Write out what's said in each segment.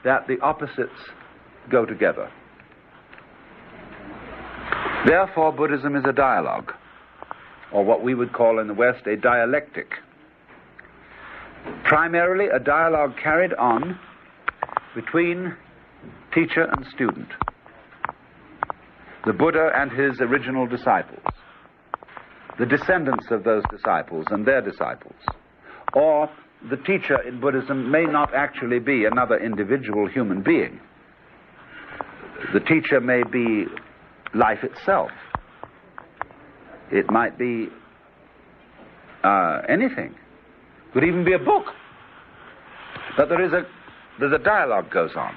that the opposites go together. Therefore, Buddhism is a dialogue, or what we would call in the West a dialectic. Primarily a dialogue carried on between teacher and student, the Buddha and his original disciples, the descendants of those disciples and their disciples. Or the teacher in Buddhism may not actually be another individual human being. The teacher may be life itself. It might be anything. Could even be a book. But there's a dialogue goes on.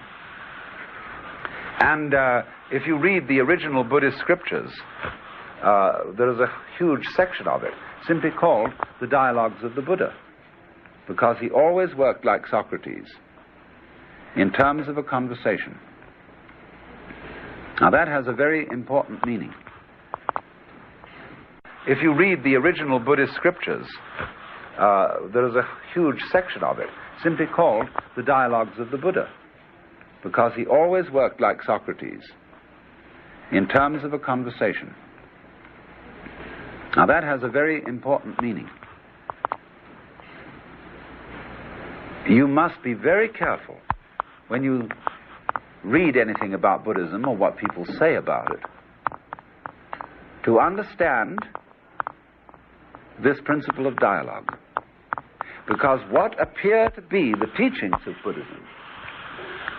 And if you read the original Buddhist scriptures, there is a huge section of it simply called the Dialogues of the Buddha, because he always worked like Socrates in terms of a conversation. Now that has a very important meaning. If you read the original Buddhist scriptures, there is a huge section of it simply called the Dialogues of the Buddha, because he always worked like Socrates in terms of a conversation. Now that has a very important meaning. You must be very careful when you read anything about Buddhism or what people say about it to understand this principle of dialogue. Because what appear to be the teachings of Buddhism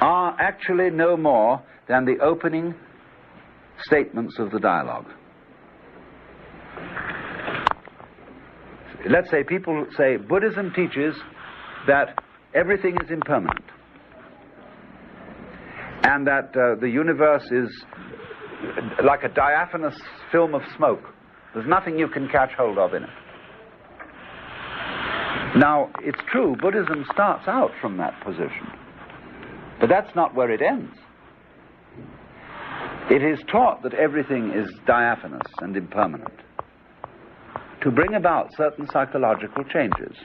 are actually no more than the opening statements of the dialogue. Let's say people say Buddhism teaches that everything is impermanent and that the universe is like a diaphanous film of smoke. There's nothing you can catch hold of in it. Now, it's true, Buddhism starts out from that position, but that's not where it ends. It is taught that everything is diaphanous and impermanent to bring about certain psychological changes.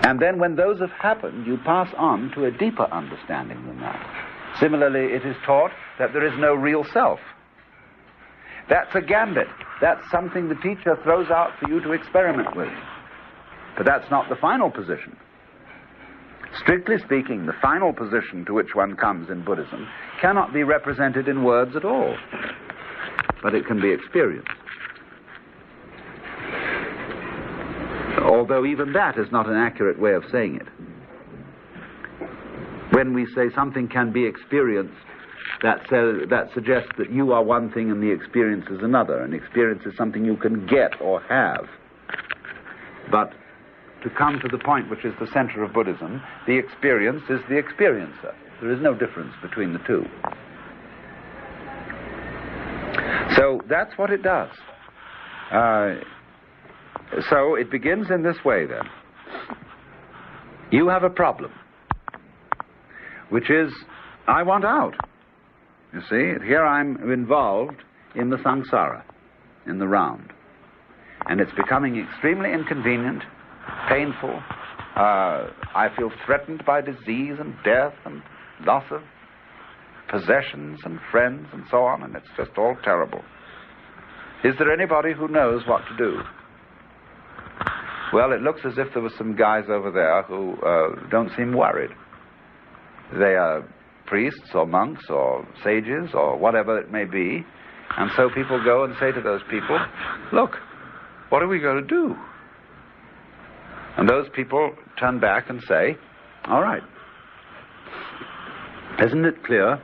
And then when those have happened, you pass on to a deeper understanding than that. Similarly, it is taught that there is no real self. That's a gambit. That's something the teacher throws out for you to experiment with. But that's not the final position. Strictly speaking, the final position to which one comes in Buddhism cannot be represented in words at all, but it can be experienced. Although even that is not an accurate way of saying it. When we say something can be experienced, that suggests that you are one thing and the experience is another, and experience is something you can get or have. But to come to the point which is the center of Buddhism, the experience is the experiencer. There is no difference between the two. So that's what it does. So it begins in this way then. You have a problem, which is, I want out. You see, here I'm involved in the samsara, in the round. And it's becoming extremely inconvenient, painful. I feel threatened by disease and death and loss of possessions and friends and so on, and it's just all terrible. Is there anybody who knows what to do? Well, it looks as if there were some guys over there who don't seem worried. They are priests or monks or sages or whatever it may be, and so people go and say to those people, look, what are we going to do? And those people turn back and say, all right, isn't it clear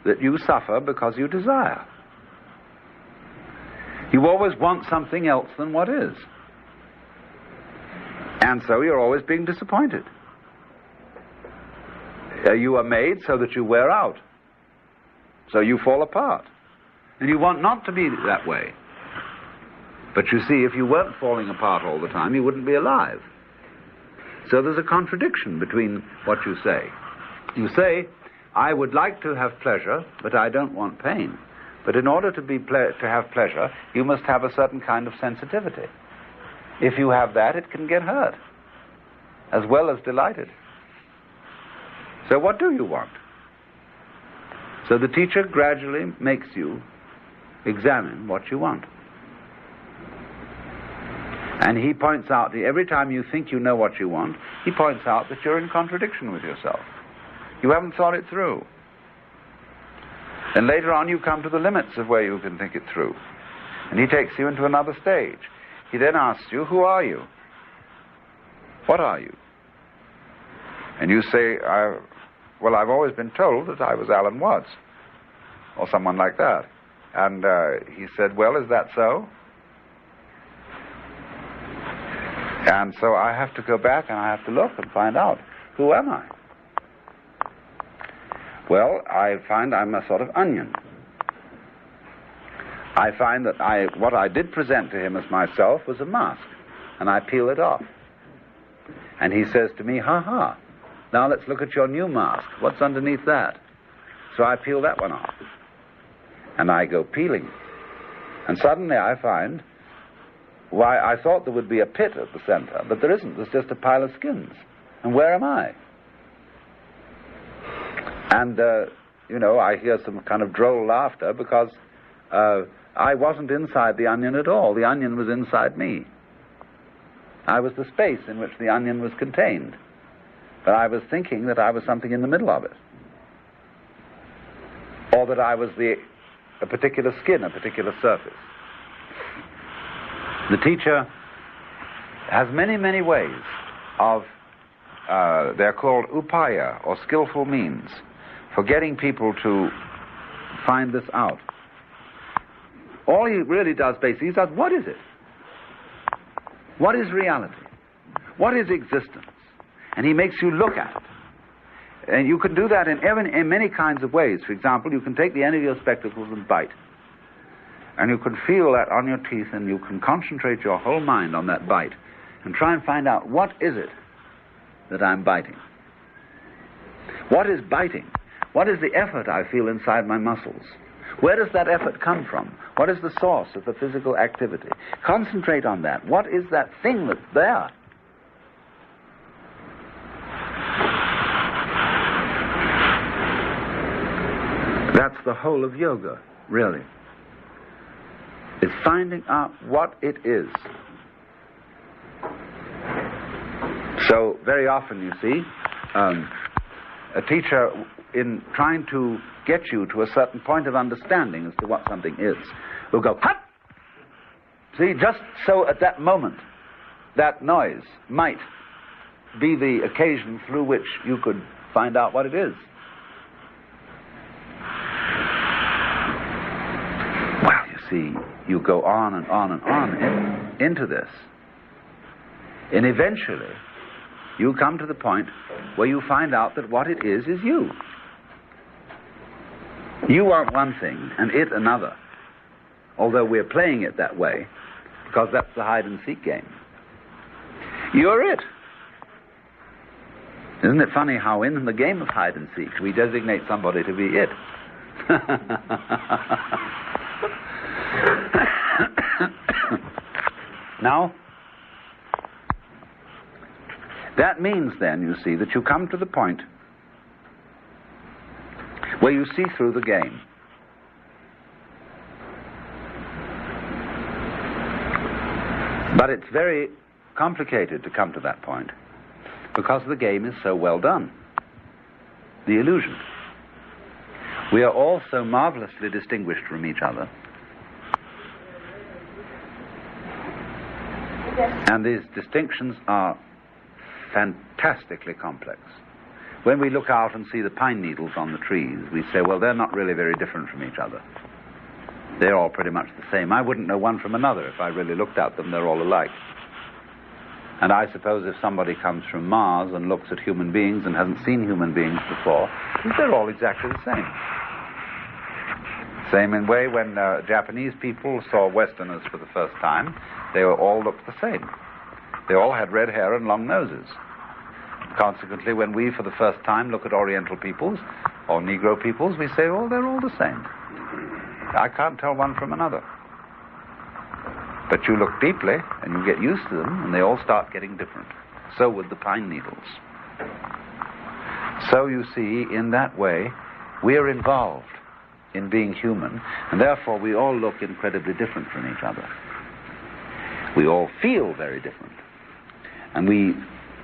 that you suffer because you desire? You always want something else than what is. And so you're always being disappointed. You are made so that you wear out. So you fall apart. And you want not to be that way. But you see, if you weren't falling apart all the time, you wouldn't be alive. So there's a contradiction between what you say. You say, I would like to have pleasure, but I don't want pain. But in order to have pleasure, you must have a certain kind of sensitivity. If you have that, it can get hurt. as well as delighted. So what do you want? So the teacher gradually makes you examine what you want. And he points out, every time you think you know what you want, he points out that you're in contradiction with yourself. You haven't thought it through. Then later on you come to the limits of where you can think it through. And he takes you into another stage. He then asks you, who are you? What are you? And you say, well, I've always been told that I was Allan Watts, or someone like that. And he said, well, is that so? And so I have to go back and I have to look and find out, who am I? Well, I find I'm a sort of onion. I find that what I did present to him as myself was a mask, and I peel it off. And he says to me, ha, now let's look at your new mask. What's underneath that? So I peel that one off. And I go peeling. And suddenly I find, why, I thought there would be a pit at the center, but there isn't. There's just a pile of skins. And where am I? And, I hear some kind of droll laughter because I wasn't inside the onion at all. The onion was inside me. I was the space in which the onion was contained. But I was thinking that I was something in the middle of it. Or that I was a particular skin, a particular surface. The teacher has many, many ways of, they're called upaya, or skillful means, for getting people to find this out. All he really does basically, he says, what is it? What is reality? What is existence? And he makes you look at it. And you can do that in many kinds of ways. For example, you can take the end of your spectacles and bite. And you can feel that on your teeth, and you can concentrate your whole mind on that bite and try and find out, what is it that I'm biting? What is biting? What is the effort I feel inside my muscles? Where does that effort come from? What is the source of the physical activity? Concentrate on that. What is that thing that's there? That's the whole of yoga, really. It's finding out what it is. So, very often, you see, a teacher, in trying to get you to a certain point of understanding as to what something is, will go, hut! See, just so at that moment, that noise might be the occasion through which you could find out what it is. Well, you see, you go on and on and on into this. And eventually, you come to the point where you find out that what it is you. You want one thing and it another, although we're playing it that way because that's the hide-and-seek game. You're it. Isn't it funny how in the game of hide-and-seek we designate somebody to be it? Now, that means then, you see, that you come to the point where you see through the game. But it's very complicated to come to that point because the game is so well done. The illusion. We are all so marvelously distinguished from each other. And these distinctions are fantastically complex. When we look out and see the pine needles on the trees, we say, well, they're not really very different from each other. They're all pretty much the same. I wouldn't know one from another if I really looked at them. They're all alike. And I suppose if somebody comes from Mars and looks at human beings and hasn't seen human beings before, they're all exactly the same. Same in way when Japanese people saw Westerners for the first time, they all looked the same. They all had red hair and long noses. Consequently, when we for the first time look at Oriental peoples or Negro peoples, we say, oh, they're all the same. I can't tell one from another. But you look deeply and you get used to them and they all start getting different. So would the pine needles. So you see, in that way, we're involved in being human, and therefore we all look incredibly different from each other. We all feel very different. And we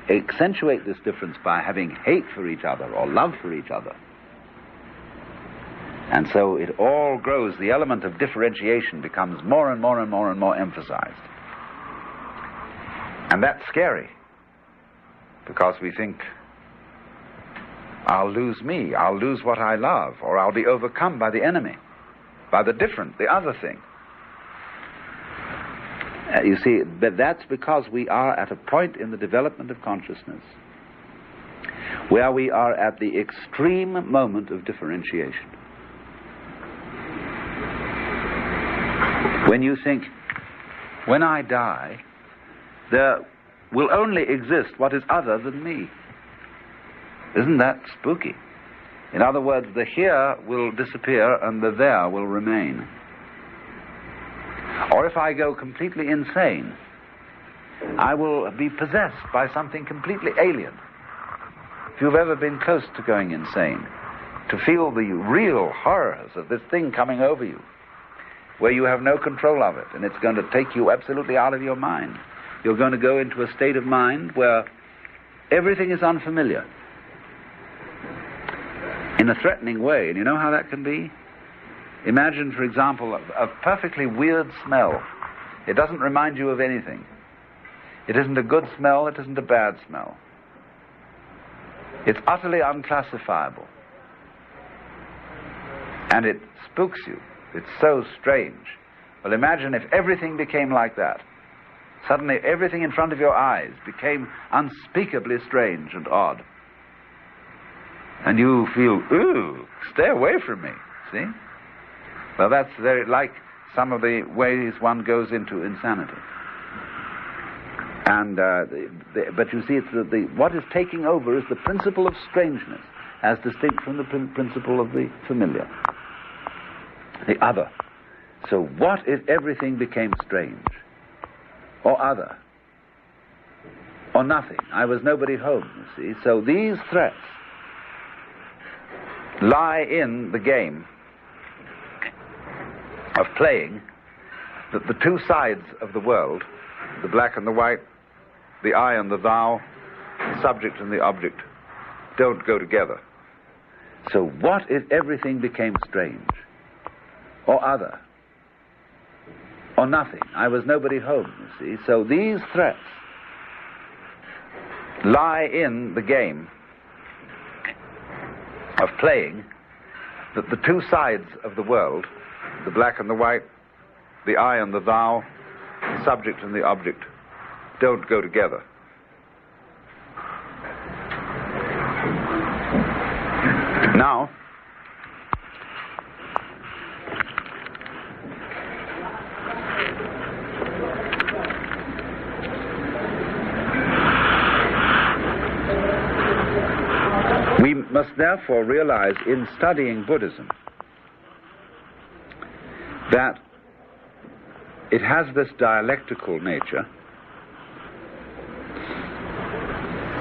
accentuate this difference by having hate for each other or love for each other. And so it all grows. The element of differentiation becomes more and more and more and more emphasized. And that's scary, because we think, I'll lose me, I'll lose what I love, or I'll be overcome by the enemy, by the different, the other thing. You see, but that's because we are at a point in the development of consciousness where we are at the extreme moment of differentiation. When you think, when I die, there will only exist what is other than me. Isn't that spooky? In other words, the here will disappear and the there will remain. Or if I go completely insane, I will be possessed by something completely alien. If you've ever been close to going insane, to feel the real horrors of this thing coming over you, where you have no control of it, and it's going to take you absolutely out of your mind. You're going to go into a state of mind where everything is unfamiliar in a threatening way. And you know how that can be? Imagine, for example, a perfectly weird smell. It doesn't remind you of anything. It isn't a good smell, it isn't a bad smell. It's utterly unclassifiable. And it spooks you. It's so strange. Well, imagine if everything became like that. Suddenly everything in front of your eyes became unspeakably strange and odd. And you feel, ooh, stay away from me, see? Well, that's very like some of the ways one goes into insanity. And but you see, it's what is taking over is the principle of strangeness, as distinct from the principle of the familiar, the other. So what if everything became strange, or other, or nothing? I was nobody home, you see. So these threats lie in the game of playing that the two sides of the world, the black and the white, the I and the thou, the subject and the object, don't go together. So what if everything became strange, or other, or nothing? I was nobody home, you see. So these threats lie in the game of playing that the two sides of the world, the black and the white, the I and the thou, the subject and the object, don't go together. Now, we must therefore realize in studying Buddhism that it has this dialectical nature,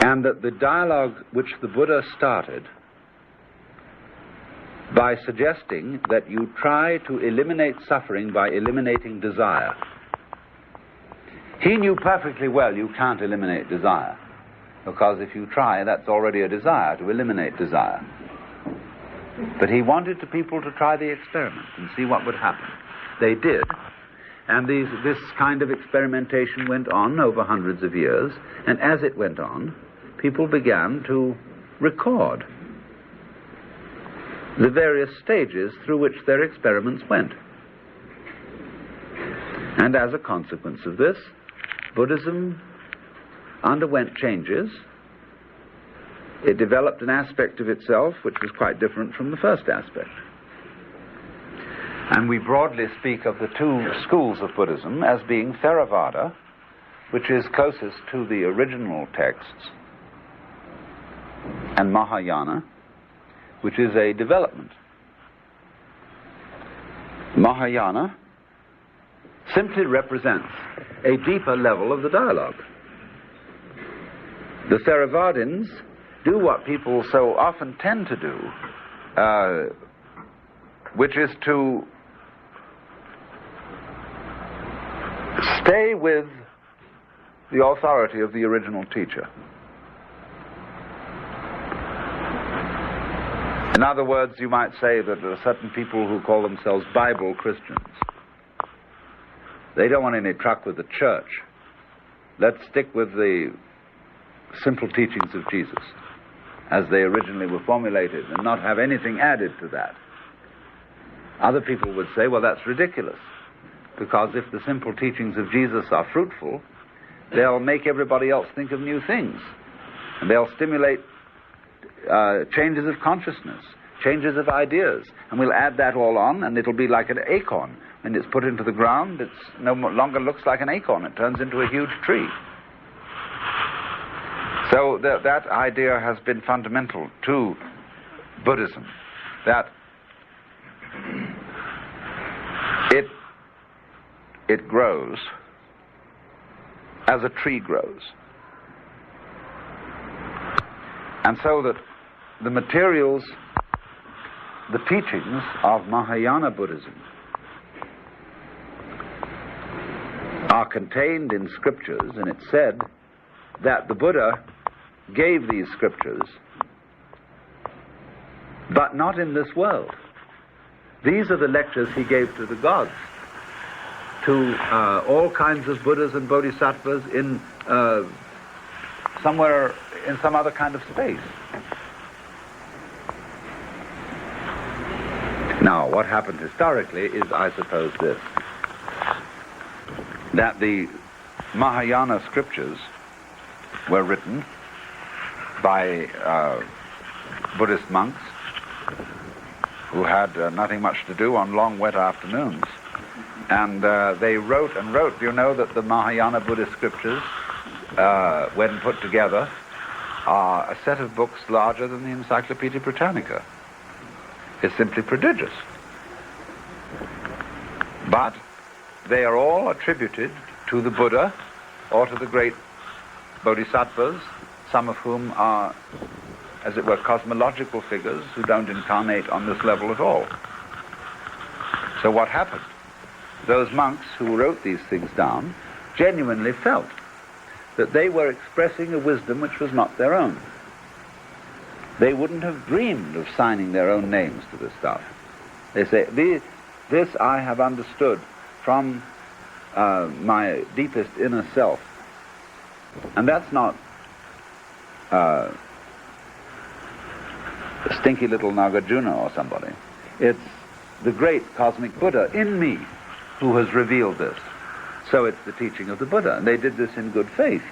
and that the dialogue which the Buddha started by suggesting that you try to eliminate suffering by eliminating desire. He knew perfectly well you can't eliminate desire, because if you try, that's already a desire, to eliminate desire. But he wanted the people to try the experiment and see what would happen. They did, and this kind of experimentation went on over hundreds of years, and as it went on, people began to record the various stages through which their experiments went. And as a consequence of this, Buddhism underwent changes. It developed an aspect of itself which was quite different from the first aspect. And we broadly speak of the two schools of Buddhism as being Theravada, which is closest to the original texts, and Mahayana, which is a development. Mahayana simply represents a deeper level of the dialogue. The Theravadins do what people so often tend to do, which is to stay with the authority of the original teacher. In other words, you might say that there are certain people who call themselves Bible Christians. They don't want any truck with the church. Let's stick with the simple teachings of Jesus as they originally were formulated and not have anything added to that. Other people would say, well, that's ridiculous, because if the simple teachings of Jesus are fruitful, they'll make everybody else think of new things, and they'll stimulate changes of consciousness, changes of ideas, and we'll add that all on, and it'll be like an acorn. When it's put into the ground, it no longer looks like an acorn. It turns into a huge tree. So that idea has been fundamental to Buddhism, that it grows as a tree grows. And so that the materials, the teachings of Mahayana Buddhism are contained in scriptures, and it's said that the Buddha gave these scriptures, but not in this world. These are the lectures he gave to the gods, to all kinds of Buddhas and Bodhisattvas in somewhere in some other kind of space. Now, what happened historically is, I suppose, this: that the Mahayana scriptures were written by Buddhist monks who had nothing much to do on long, wet afternoons. And they wrote and wrote. You know that the Mahayana Buddhist scriptures, when put together, are a set of books larger than the Encyclopedia Britannica. It's simply prodigious. But they are all attributed to the Buddha or to the great Bodhisattvas, some of whom are, as it were, cosmological figures who don't incarnate on this level at all. So what happened? Those monks who wrote these things down genuinely felt that they were expressing a wisdom which was not their own. They wouldn't have dreamed of signing their own names to this stuff. They say, this I have understood from my deepest inner self. And that's not a stinky little Nagarjuna or somebody. It's the great cosmic Buddha in me who has revealed this. So it's the teaching of the Buddha, and they did this in good faith.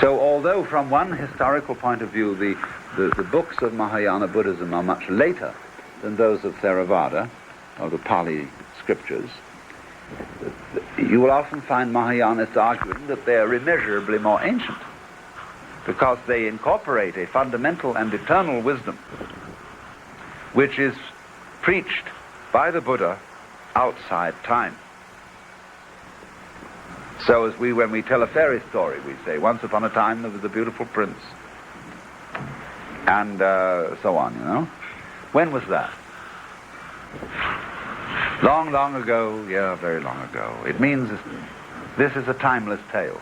So although from one historical point of view the books of Mahayana Buddhism are much later than those of Theravada, or the Pali scriptures, you will often find Mahayanists arguing that they are immeasurably more ancient, because they incorporate a fundamental and eternal wisdom which is preached by the Buddha outside time. So as when we tell a fairy story, we say, once upon a time there was a beautiful prince, and so on, you know. When was that? Long, long ago, yeah, very long ago. It means this is a timeless tale.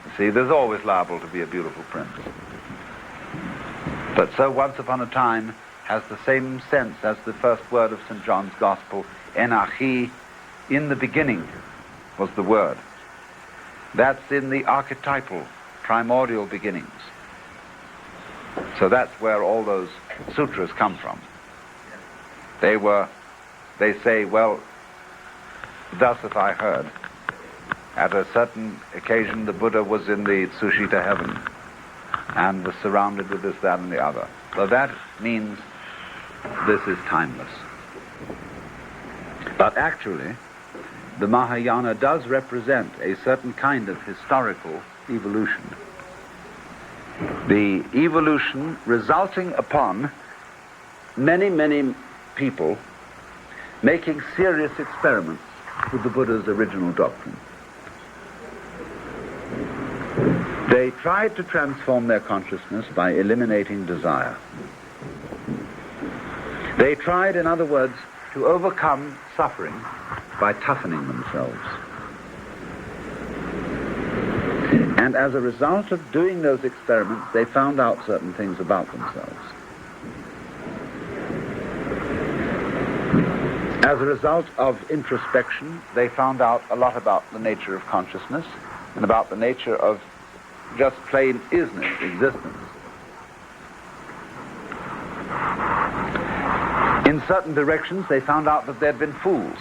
You see, there's always liable to be a beautiful prince. But so once upon a time has the same sense as the first word of St. John's Gospel, Enarchi, in the beginning was the Word. That's in the archetypal, primordial beginnings. So that's where all those sutras come from. They say, well, thus have I heard. At a certain occasion, the Buddha was in the Sushita heaven and was surrounded with this, that, and the other. So that means this is timeless. But actually, the Mahayana does represent a certain kind of historical evolution. The evolution resulting upon many, many people making serious experiments with the Buddha's original doctrine. They tried to transform their consciousness by eliminating desire. They tried, in other words, to overcome suffering by toughening themselves. And as a result of doing those experiments, they found out certain things about themselves. As a result of introspection, they found out a lot about the nature of consciousness and about the nature of just plain isness, existence. In certain directions, they found out that they'd been fools,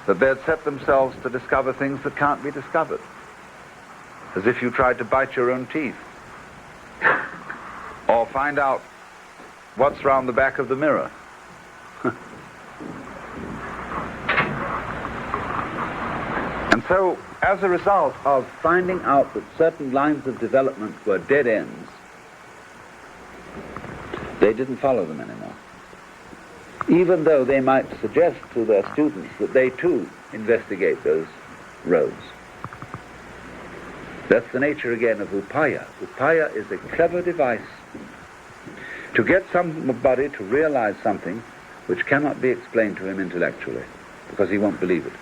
that they'd set themselves to discover things that can't be discovered, as if you tried to bite your own teeth, or find out what's round the back of the mirror. And so, as a result of finding out that certain lines of development were dead ends, they didn't follow them anymore. Even though they might suggest to their students that they too investigate those roads. That's the nature again of upaya. Upaya is a clever device to get somebody to realize something which cannot be explained to him intellectually, because he won't believe it.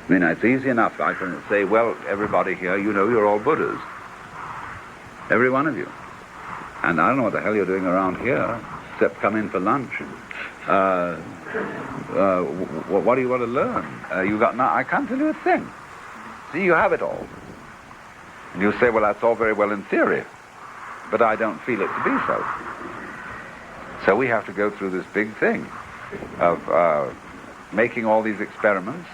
I mean, it's easy enough. I can say, well, everybody here, you know, you're all Buddhas. Every one of you. And I don't know what the hell you're doing around here, except come in for lunch. What do you want to learn? I can't tell you a thing. See, you have it all. And you say, well, that's all very well in theory, but I don't feel it to be so. So we have to go through this big thing of making all these experiments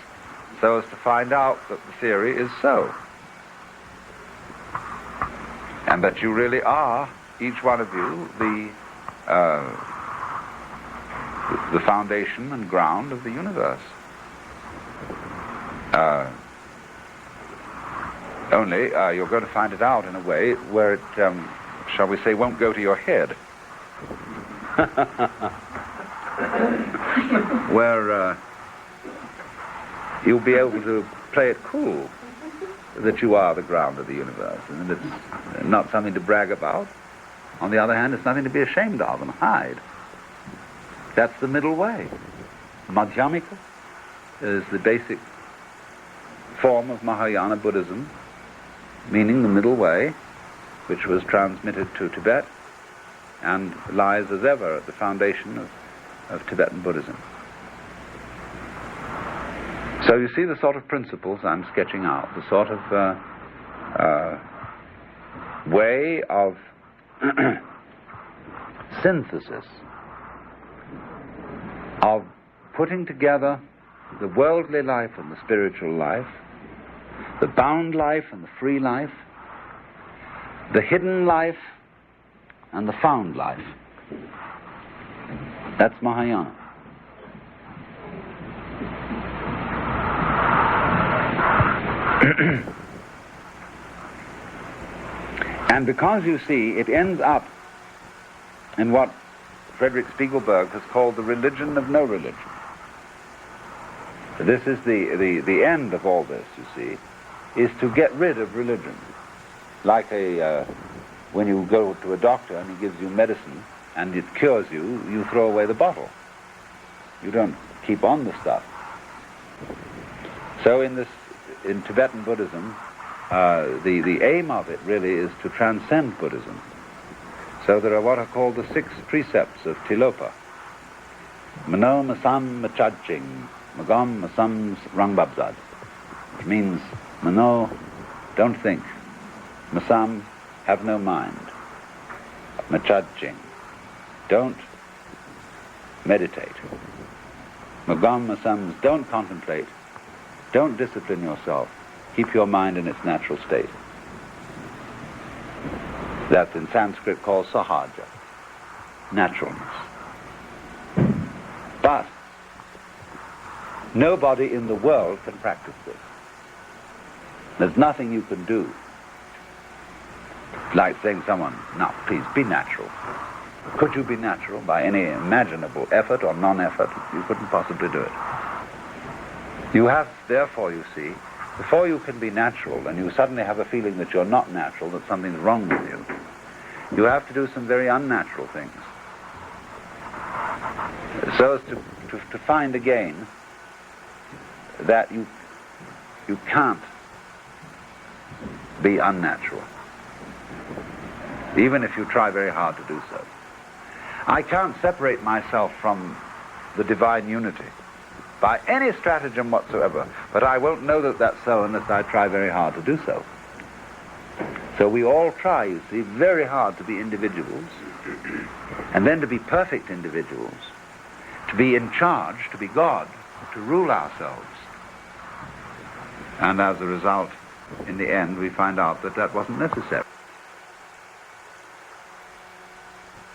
so as to find out that the theory is so. And that you really are, each one of you, the foundation and ground of the universe. Only you're going to find it out in a way where it, shall we say, won't go to your head. Where you'll be able to play it cool that you are the ground of the universe, and it's not something to brag about. On the other hand, it's nothing to be ashamed of and hide. That's the middle way. Madhyamika is the basic form of Mahayana Buddhism, meaning the middle way, which was transmitted to Tibet and lies as ever at the foundation of Tibetan Buddhism. So you see the sort of principles I'm sketching out, the sort of way of synthesis, of putting together the worldly life and the spiritual life, the bound life and the free life, the hidden life and the found life. That's Mahayana. And because, you see, it ends up in what Frederick Spiegelberg has called the religion of no religion. So this is the end of all this, you see, is to get rid of religion. Like when you go to a doctor and he gives you medicine and it cures you, you throw away the bottle. You don't keep on the stuff. So in Tibetan Buddhism, the aim of it really is to transcend Buddhism. So there are what are called the 6 precepts of Tilopa. Mano masam machadching, magam masam rangbabzad. Which means, Mano, don't think. Masam, have no mind. Machadching, don't meditate. Magam masam, don't contemplate. Don't discipline yourself. Keep your mind in its natural state. That's in Sanskrit called sahaja, naturalness. But nobody in the world can practice this. There's nothing you can do. Like saying to someone, now please be natural. Could you be natural by any imaginable effort or non-effort? You couldn't possibly do it. You have, therefore, you see, Before you can be natural, and you suddenly have a feeling that you're not natural, that something's wrong with you, you have to do some very unnatural things, so as to find again that you can't be unnatural, even if you try very hard to do so. I can't separate myself from the divine unity by any stratagem whatsoever, but I won't know that that's so unless I try very hard to do so. So we all try, you see, very hard to be individuals, and then to be perfect individuals, to be in charge, to be God, to rule ourselves. And as a result, in the end, we find out that that wasn't necessary.